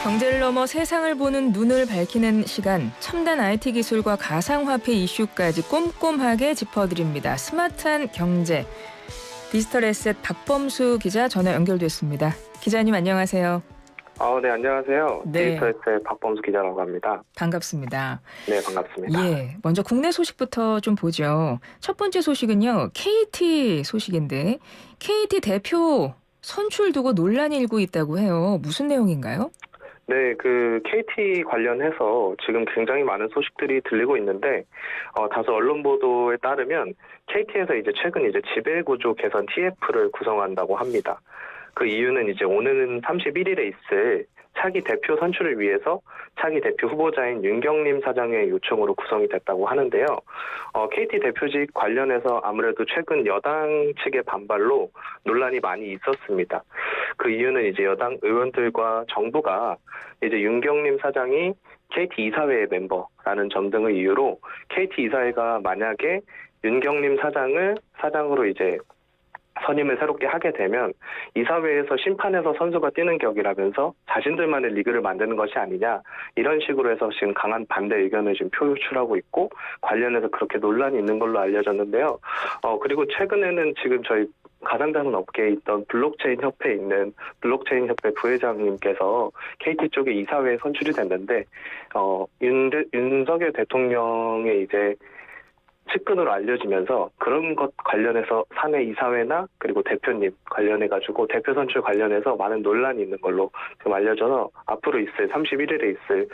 경제를 넘어 세상을 보는 눈을 밝히는 시간, 첨단 IT 기술과 가상화폐 이슈까지 꼼꼼하게 짚어드립니다. 스마트한 경제, 디지털 에셋 박범수 기자 전화 연결됐습니다. 기자님 안녕하세요. 네, 안녕하세요. 네. 디지털 에셋 박범수 기자라고 합니다. 반갑습니다. 네, 반갑습니다. 예, 먼저 국내 소식부터 좀 보죠. 첫 번째 소식은요, KT 소식인데 KT 대표 선출 두고 논란이 일고 있다고 해요. 무슨 내용인가요? 네, KT 관련해서 지금 굉장히 많은 소식들이 들리고 있는데, 다수 언론 보도에 따르면 KT에서 최근 지배구조 개선 TF를 구성한다고 합니다. 그 이유는 오는 31일에 있을 차기 대표 선출을 위해서 차기 대표 후보자인 윤경림 사장의 요청으로 구성이 됐다고 하는데요. KT 대표직 관련해서 아무래도 최근 여당 측의 반발로 논란이 많이 있었습니다. 그 이유는 여당 의원들과 정부가 윤경림 사장이 KT 이사회의 멤버라는 점 등을 이유로 KT 이사회가 만약에 윤경림 사장을 사장으로 선임을 새롭게 하게 되면 이사회에서 심판에서 선수가 뛰는 격이라면서 자신들만의 리그를 만드는 것이 아니냐, 이런 식으로 해서 지금 강한 반대 의견을 지금 표출하고 있고, 관련해서 그렇게 논란이 있는 걸로 알려졌는데요. 그리고 최근에는 지금 저희 가상자산 업계에 있던 블록체인 협회에 있는 블록체인 협회 부회장님께서 KT 쪽에 이사회에 선출이 됐는데, 윤석열 대통령의 측근으로 알려지면서 그런 것 관련해서 사내 이사회나 그리고 대표님 관련해가지고 대표 선출 관련해서 많은 논란이 있는 걸로 지금 알려져서 앞으로 있을 31일에 있을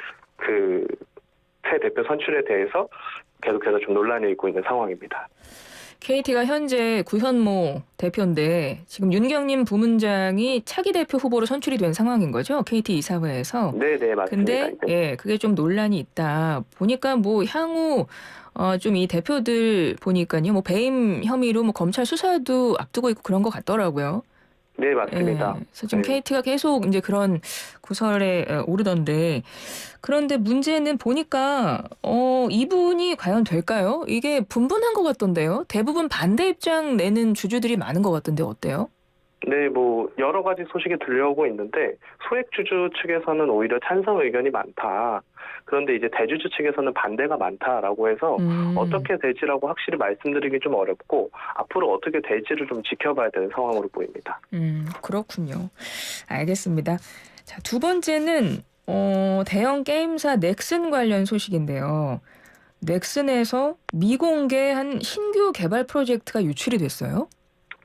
새 대표 선출에 대해서 계속해서 좀 논란이 일고 있는 상황입니다. KT가 현재 구현모 대표인데 지금 윤경림 부문장이 차기 대표 후보로 선출이 된 상황인 거죠? KT 이사회에서. 네, 맞습니다. 근데 그게 좀 논란이 있다. 보니까 향후 좀 이 대표들 보니까요, 배임 혐의로 검찰 수사도 앞두고 있고 그런 것 같더라고요. 네, 맞습니다. 그래서 지금 KT가 계속 그런 구설에 오르던데, 그런데 문제는 보니까 이분이 과연 될까요? 이게 분분한 것 같던데요. 대부분 반대 입장 내는 주주들이 많은 것 같던데 어때요? 네, 여러 가지 소식이 들려오고 있는데, 소액주주 측에서는 오히려 찬성 의견이 많다. 그런데 대주주 측에서는 반대가 많다라고 해서 어떻게 될지라고 확실히 말씀드리기 좀 어렵고, 앞으로 어떻게 될지를 좀 지켜봐야 되는 상황으로 보입니다. 그렇군요. 알겠습니다. 자, 두 번째는 대형 게임사 넥슨 관련 소식인데요. 넥슨에서 미공개한 신규 개발 프로젝트가 유출이 됐어요?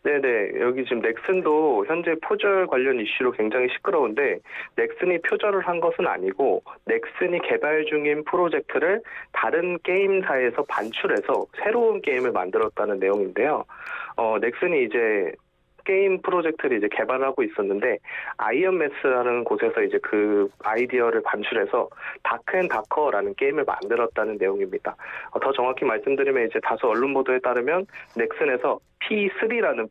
네네. 여기 지금 넥슨도 현재 표절 관련 이슈로 굉장히 시끄러운데, 넥슨이 표절을 한 것은 아니고 넥슨이 개발 중인 프로젝트를 다른 게임사에서 반출해서 새로운 게임을 만들었다는 내용인데요. 넥슨이 게임 프로젝트를 개발하고 있었는데, 아이언매스라는 곳에서 그 아이디어를 반출해서 다크앤다커라는 게임을 만들었다는 내용입니다. 더 정확히 말씀드리면 다수 언론 보도에 따르면 넥슨에서 P3라는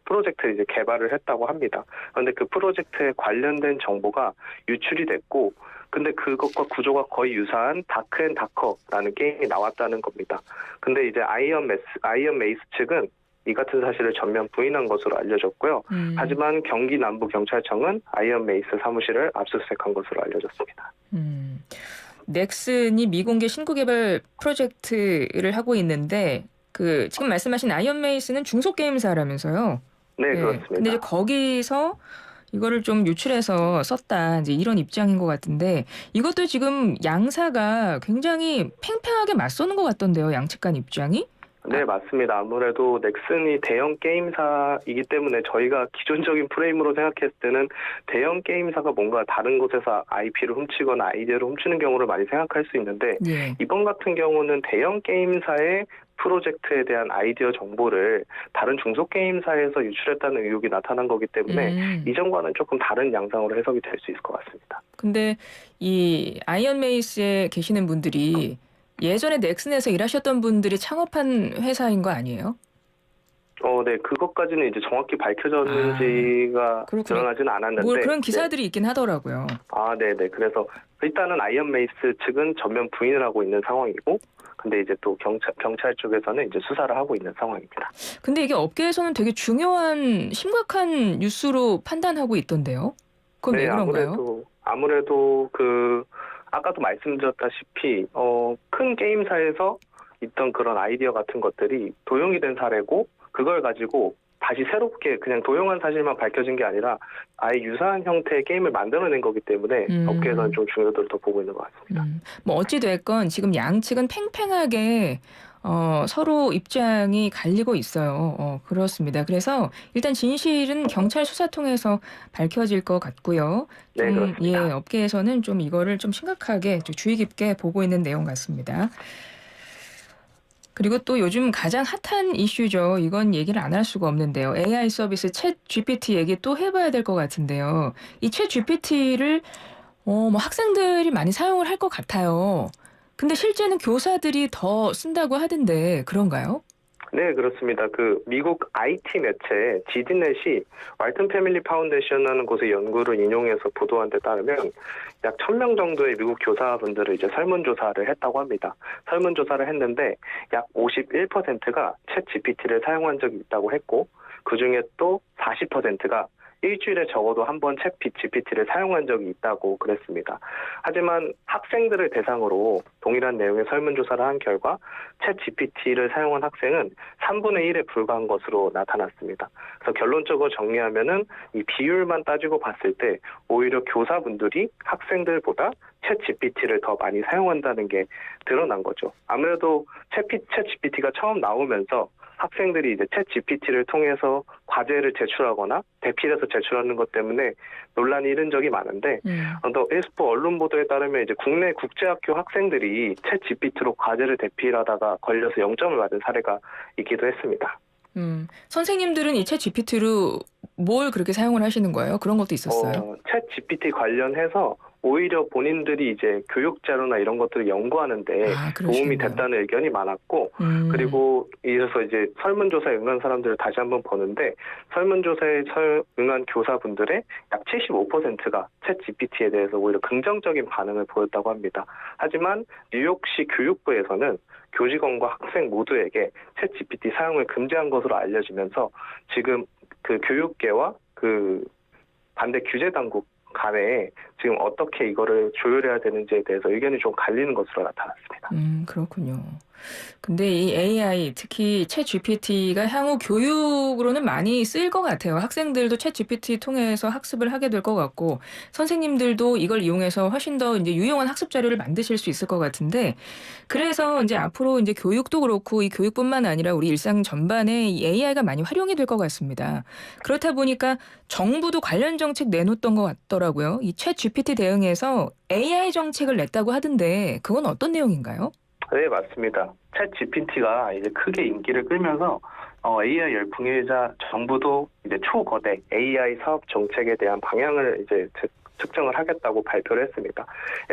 프로젝트를 개발을 했다고 합니다. 그런데 그 프로젝트에 관련된 정보가 유출이 됐고, 근데 그것과 구조가 거의 유사한 다크앤다커라는 게임이 나왔다는 겁니다. 근데 아이언메이스 측은 이 같은 사실을 전면 부인한 것으로 알려졌고요. 하지만 경기 남부경찰청은 아이언메이스 사무실을 압수수색한 것으로 알려졌습니다. 넥슨이 미공개 신규 개발 프로젝트를 하고 있는데, 지금 말씀하신 아이언메이스는 중소게임사라면서요? 네, 그렇습니다. 근데 거기서 이거를 좀 유출해서 썼다, 이런 입장인 것 같은데, 이것도 지금 양사가 굉장히 팽팽하게 맞서는 것 같던데요, 양측 간 입장이? 네, 맞습니다. 아무래도 넥슨이 대형 게임사이기 때문에 저희가 기존적인 프레임으로 생각했을 때는 대형 게임사가 뭔가 다른 곳에서 IP를 훔치거나 아이디어를 훔치는 경우를 많이 생각할 수 있는데, 이번 같은 경우는 대형 게임사의 프로젝트에 대한 아이디어 정보를 다른 중소게임사에서 유출했다는 의혹이 나타난 거기 때문에 이전과는 조금 다른 양상으로 해석이 될 수 있을 것 같습니다. 근데 이 아이언메이스에 계시는 분들이 예전에 넥슨에서 일하셨던 분들이 창업한 회사인 거 아니에요? 네, 그것까지는 정확히 밝혀졌는지가 드러나지는 않았는데. 그런 기사들이 있긴 하더라고요. 네네. 그래서 일단은 아이언메이스 측은 전면 부인을 하고 있는 상황이고, 근데 또 경찰 쪽에서는 수사를 하고 있는 상황입니다. 근데 이게 업계에서는 되게 중요한 심각한 뉴스로 판단하고 있던데요? 그건 왜 그런가요? 아무래도 아까도 말씀드렸다시피 큰 게임사에서 있던 그런 아이디어 같은 것들이 도용이 된 사례고 그걸 가지고 다시 새롭게 그냥 도용한 사실만 밝혀진 게 아니라 아예 유사한 형태의 게임을 만들어낸 거기 때문에 업계에서는 좀 중요도를 더 보고 있는 것 같습니다. 뭐 어찌 됐건 지금 양측은 팽팽하게 서로 입장이 갈리고 있어요. 그렇습니다. 그래서 일단 진실은 경찰 수사 통해서 밝혀질 것 같고요. 네, 그렇습니다. 예, 업계에서는 좀 이거를 좀 심각하게 좀 주의 깊게 보고 있는 내용 같습니다. 그리고 또 요즘 가장 핫한 이슈죠. 이건 얘기를 안 할 수가 없는데요. AI 서비스 챗 GPT 얘기 또 해봐야 될 것 같은데요. 이 챗 GPT를 뭐 학생들이 많이 사용을 할 것 같아요. 근데 실제는 교사들이 더 쓴다고 하던데 그런가요? 네, 그렇습니다. 미국 IT 매체 지디넷이 왈튼 패밀리 파운데이션이라는 곳의 연구를 인용해서 보도한 데 따르면 약 1,000명 정도의 미국 교사분들을 이제 설문조사를 했다고 합니다. 설문조사를 했는데 약 51%가 챗 GPT를 사용한 적이 있다고 했고 그중에 또 40%가 일주일에 적어도 한 번 챗 GPT를 사용한 적이 있다고 그랬습니다. 하지만 학생들을 대상으로 동일한 내용의 설문조사를 한 결과 챗 GPT를 사용한 학생은 3분의 1에 불과한 것으로 나타났습니다. 그래서 결론적으로 정리하면은 이 비율만 따지고 봤을 때 오히려 교사분들이 학생들보다 챗 GPT를 더 많이 사용한다는 게 드러난 거죠. 아무래도 챗 GPT가 처음 나오면서 학생들이 이제 챗 GPT를 통해서 과제를 제출하거나 대필해서 제출하는 것 때문에 논란이 일은 적이 많은데 또 에스포 언론 보도에 따르면 이제 국내 국제학교 학생들이 챗 GPT로 과제를 대필하다가 걸려서 0점을 받은 사례가 있기도 했습니다. 선생님들은 이 챗 GPT로 뭘 그렇게 사용을 하시는 거예요? 그런 것도 있었어요? 챗 GPT 관련해서 오히려 본인들이 이제 교육 자료나 이런 것들을 연구하는데 도움이 그러시군요. 됐다는 의견이 많았고 그리고 이래서 이제 설문조사에 응한 사람들을 다시 한번 보는데 설문조사에 응한 교사분들의 약 75%가 챗 GPT에 대해서 오히려 긍정적인 반응을 보였다고 합니다. 하지만 뉴욕시 교육부에서는 교직원과 학생 모두에게 챗 GPT 사용을 금지한 것으로 알려지면서 지금 교육계와 반대 규제 당국 간에 지금 어떻게 이거를 조율해야 되는지에 대해서 의견이 좀 갈리는 것으로 나타났습니다. 그렇군요. 근데 이 AI, 특히 챗 GPT가 향후 교육으로는 많이 쓰일 것 같아요. 학생들도 챗 GPT 통해서 학습을 하게 될 것 같고, 선생님들도 이걸 이용해서 훨씬 더 이제 유용한 학습 자료를 만드실 수 있을 것 같은데, 그래서 이제 앞으로 이제 교육도 그렇고 이 교육뿐만 아니라 우리 일상 전반에 이 AI가 많이 활용이 될 것 같습니다. 그렇다 보니까 정부도 관련 정책 내놓던 것 같더라고요. 이 챗 GPT 대응해서 AI 정책을 냈다고 하던데, 그건 어떤 내용인가요? 네, 맞습니다. 챗 GPT가 이제 크게 인기를 끌면서 AI 열풍이자 정부도 이제 초거대 AI 사업 정책에 대한 방향을 이제 측정을 하겠다고 발표를 했습니다.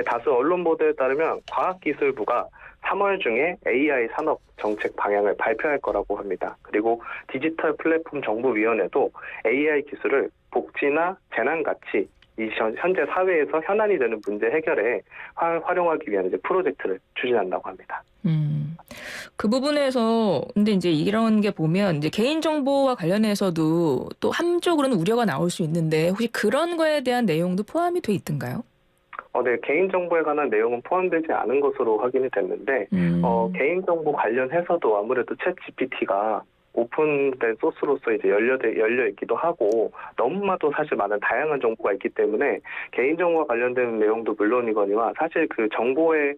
다수 언론 보도에 따르면 과학기술부가 3월 중에 AI 산업 정책 방향을 발표할 거라고 합니다. 그리고 디지털 플랫폼 정보위원회도 AI 기술을 복지나 재난같이 이 현재 사회에서 현안이 되는 문제 해결에 활용하기 위한 이제 프로젝트를 추진한다고 합니다. 그 부분에서 근데 이제 이런 게 보면 이제 개인정보와 관련해서도 또 한쪽으로는 우려가 나올 수 있는데 혹시 그런 거에 대한 내용도 포함이 돼 있던가요? 네, 개인정보에 관한 내용은 포함되지 않은 것으로 확인이 됐는데 개인정보 관련해서도 아무래도 챗 GPT가 오픈된 소스로서 이제 열려 있기도 하고 너무나도 사실 많은 다양한 정보가 있기 때문에 개인정보와 관련된 내용도 물론이거니와 사실 그 정보의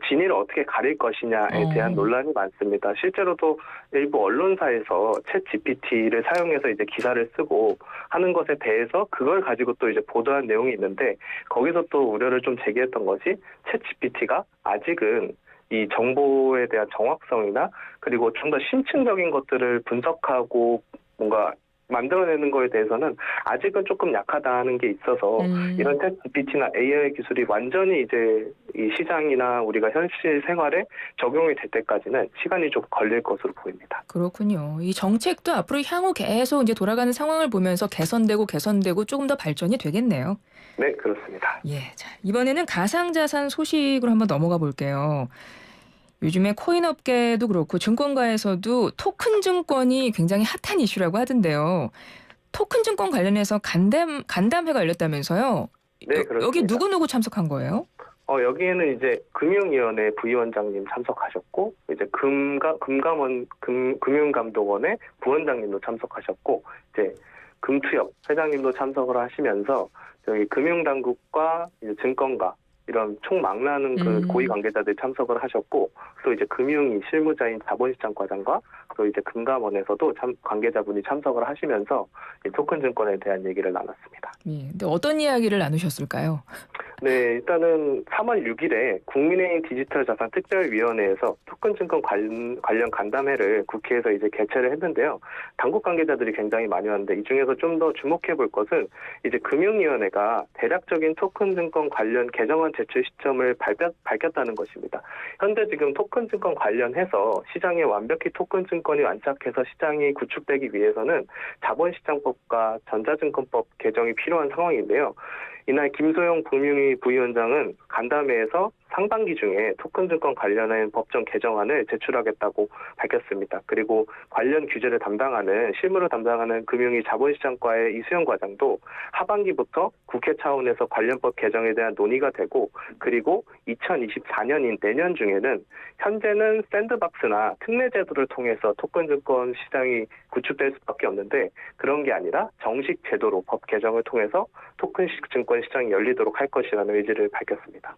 진위를 어떻게 가릴 것이냐에 대한 논란이 많습니다. 실제로도 일부 언론사에서 챗 GPT를 사용해서 이제 기사를 쓰고 하는 것에 대해서 그걸 가지고 또 이제 보도한 내용이 있는데 거기서 또 우려를 좀 제기했던 것이 챗 GPT가 아직은 이 정보에 대한 정확성이나 그리고 좀 더 심층적인 것들을 분석하고 뭔가 만들어내는 거에 대해서는 아직은 조금 약하다는 게 있어서 이런 챗 GPT나 AI 기술이 완전히 이제 이 시장이나 우리가 현실 생활에 적용이 될 때까지는 시간이 좀 걸릴 것으로 보입니다. 그렇군요. 이 정책도 앞으로 향후 계속 이제 돌아가는 상황을 보면서 개선되고 조금 더 발전이 되겠네요. 네, 그렇습니다. 예, 자, 이번에는 가상자산 소식으로 한번 넘어가 볼게요. 요즘에 코인 업계도 그렇고 증권가에서도 토큰 증권이 굉장히 핫한 이슈라고 하던데요. 토큰 증권 관련해서 간담회가 열렸다면서요? 네, 그렇습니다. 여기 누구 참석한 거예요? 여기에는 이제 금융위원회 부위원장님 참석하셨고, 이제 금융감독원의 부원장님도 참석하셨고, 이제 금투협 회장님도 참석을 하시면서 저희 금융당국과 이제 증권가 이런 총망라하는 그 고위 관계자들이 참석을 하셨고, 또 이제 금융위 실무자인 자본시장과장과 또 이제 금감원에서도 관계자분이 참석을 하시면서 이 토큰 증권에 대한 얘기를 나눴습니다. 예, 근데 어떤 이야기를 나누셨을까요? 네, 일단은 3월 6일에 국민의힘 디지털자산특별위원회에서 토큰증권 관련 간담회를 국회에서 이제 개최를 했는데요. 당국 관계자들이 굉장히 많이 왔는데 이 중에서 좀 더 주목해 볼 것은 이제 금융위원회가 대략적인 토큰증권 관련 개정안 제출 시점을 밝혔다는 것입니다. 현재 지금 토큰증권 관련해서 시장에 완벽히 토큰증권이 안착해서 시장이 구축되기 위해서는 자본시장법과 전자증권법 개정이 필요한 상황인데요. 이날 김소영 금융위 부위원장은 간담회에서 상반기 중에 토큰증권 관련한 법정 개정안을 제출하겠다고 밝혔습니다. 그리고 관련 규제를 실무를 담당하는 금융위 자본시장과의 이수영 과장도 하반기부터 국회 차원에서 관련법 개정에 대한 논의가 되고, 그리고 2024년인 내년 중에는 현재는 샌드박스나 특례 제도를 통해서 토큰증권 시장이 구축될 수밖에 없는데 그런 게 아니라 정식 제도로 법 개정을 통해서 토큰증권 시장이 열리도록 할 것이라는 의지를 밝혔습니다.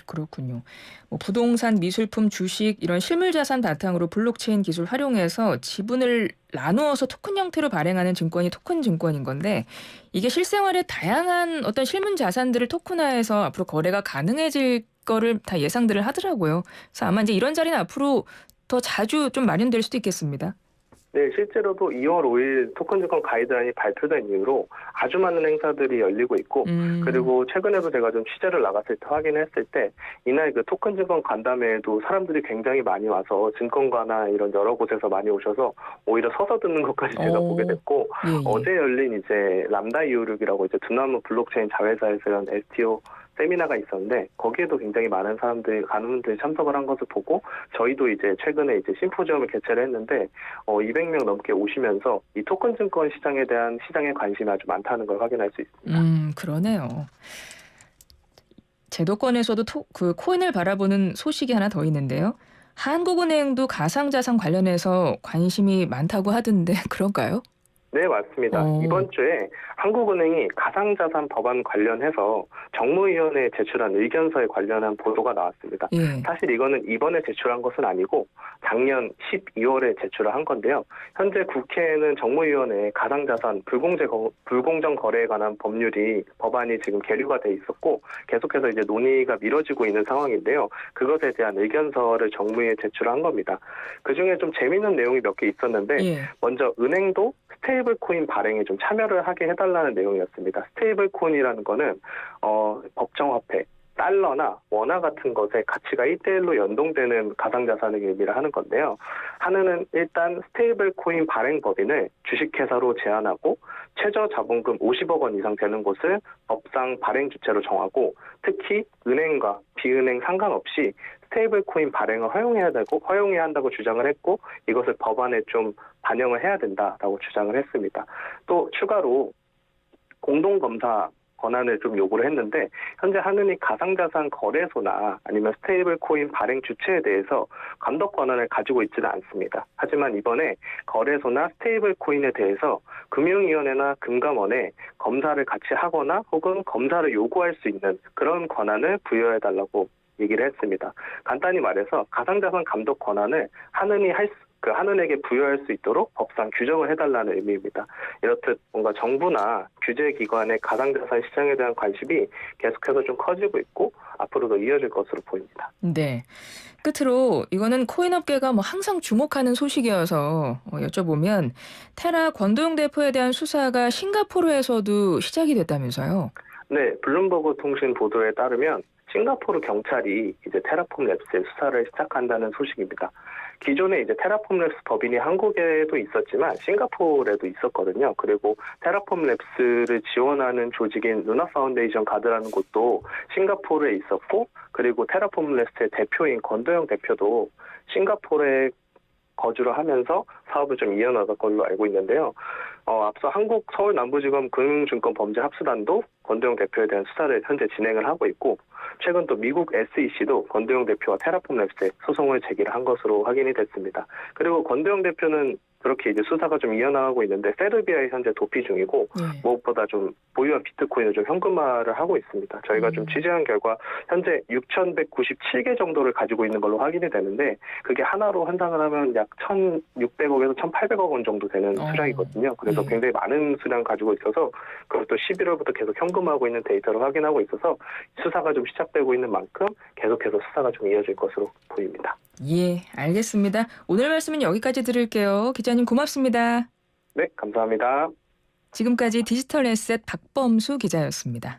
그렇군요. 뭐 부동산, 미술품, 주식 이런 실물자산 바탕으로 블록체인 기술 활용해서 지분을 나누어서 토큰 형태로 발행하는 증권이 토큰 증권인 건데, 이게 실생활에 다양한 어떤 실물 자산들을 토큰화해서 앞으로 거래가 가능해질 거를 다 예상들을 하더라고요. 그래서 아마 이제 이런 자리는 앞으로 더 자주 좀 마련될 수도 있겠습니다. 네, 실제로도 2월 5일 토큰증권 가이드라인이 발표된 이후로 아주 많은 행사들이 열리고 있고, 그리고 최근에도 제가 좀 취재를 나갔을 때 확인했을 때 이날 그 토큰증권 간담회에도 사람들이 굉장히 많이 와서 증권가나 이런 여러 곳에서 많이 오셔서 오히려 서서 듣는 것까지 제가 보게 됐고, 예. 어제 열린 이제 람다 256이라고 이제 두나무 블록체인 자회사에서 연 STO 세미나가 있었는데 거기에도 굉장히 많은 간호인들이 참석을 한 것을 보고, 저희도 이제 최근에 이제 심포지엄을 개최를 했는데 200명 넘게 오시면서 이 토큰 증권 시장에 대한 시장의 관심이 아주 많다는 걸 확인할 수 있습니다. 그러네요. 제도권에서도 그 코인을 바라보는 소식이 하나 더 있는데요. 한국은행도 가상자산 관련해서 관심이 많다고 하던데 그런가요? 네, 맞습니다. 이번 주에 한국은행이 가상자산 법안 관련해서 정무위원회에 제출한 의견서에 관련한 보도가 나왔습니다. 예. 사실 이거는 이번에 제출한 것은 아니고 작년 12월에 제출을 한 건데요. 현재 국회에는 정무위원회에 가상자산 불공정 거래에 관한 법안이 지금 계류가 돼 있었고 계속해서 이제 논의가 미뤄지고 있는 상황인데요. 그것에 대한 의견서를 정무위에 제출한 겁니다. 그중에 좀 재미있는 내용이 몇 개 있었는데 먼저 은행도 스테이블 코인 발행에 좀 참여를 하게 해달라는 내용이었습니다. 스테이블 코인이라는 거는 법정화폐, 달러나 원화 같은 것의 가치가 1대1로 연동되는 가상자산의 의미를 하는 건데요. 하나는 일단 스테이블 코인 발행 법인을 주식회사로 제한하고 최저 자본금 50억 원 이상 되는 곳을 법상 발행 주체로 정하고, 특히 은행과 비은행 상관없이 스테이블 코인 발행을 허용해야 한다고 주장을 했고, 이것을 법안에 좀 반영을 해야 된다라고 주장을 했습니다. 또 추가로 공동검사 권한을 좀 요구를 했는데, 현재 한은이 가상자산 거래소나 아니면 스테이블 코인 발행 주체에 대해서 감독 권한을 가지고 있지는 않습니다. 하지만 이번에 거래소나 스테이블 코인에 대해서 금융위원회나 금감원에 검사를 같이 하거나 혹은 검사를 요구할 수 있는 그런 권한을 부여해달라고 얘기를 했습니다. 간단히 말해서 가상자산 감독 권한을 한은에게 부여할 수 있도록 법상 규정을 해달라는 의미입니다. 이렇듯 뭔가 정부나 규제기관의 가상자산 시장에 대한 관심이 계속해서 좀 커지고 있고 앞으로도 이어질 것으로 보입니다. 네. 끝으로 이거는 코인업계가 항상 주목하는 소식이어서 여쭤보면, 테라 권도영 대표에 대한 수사가 싱가포르에서도 시작이 됐다면서요? 네, 블룸버그 통신 보도에 따르면 싱가포르 경찰이 이제 테라폼 랩스의 수사를 시작한다는 소식입니다. 기존에 이제 테라폼 랩스 법인이 한국에도 있었지만 싱가포르에도 있었거든요. 그리고 테라폼 랩스를 지원하는 조직인 루나 파운데이션 가드라는 곳도 싱가포르에 있었고, 그리고 테라폼 랩스의 대표인 권도영 대표도 싱가포르에 거주를 하면서 사업을 좀 이어나갈 걸로 알고 있는데요. 앞서 한국 서울 남부지검 금융증권범죄합수단도 권도영 대표에 대한 수사를 현재 진행을 하고 있고, 최근 또 미국 SEC도 권도영 대표와 테라폼랩스에 소송을 제기를 한 것으로 확인이 됐습니다. 그리고 권도영 대표는 그렇게 이제 수사가 좀 이어나가고 있는데 세르비아에 현재 도피 중이고, 네. 무엇보다 좀 보유한 비트코인을 좀 현금화를 하고 있습니다. 저희가 좀 취재한 결과 현재 6,197개 정도를 가지고 있는 걸로 확인이 되는데, 그게 하나로 환산을 하면 약 1,600억에서 1,800억 원 정도 되는 수량이거든요. 그래서 예. 굉장히 많은 수량 가지고 있어서 그것도 11월부터 계속 현금화하고 있는 데이터를 확인하고 있어서 수사가 좀 시작되고 있는 만큼 계속해서 수사가 좀 이어질 것으로 보입니다. 예, 알겠습니다. 오늘 말씀은 여기까지 들을게요. 기자님 고맙습니다. 네, 감사합니다. 지금까지 디지털 에셋 박범수 기자였습니다.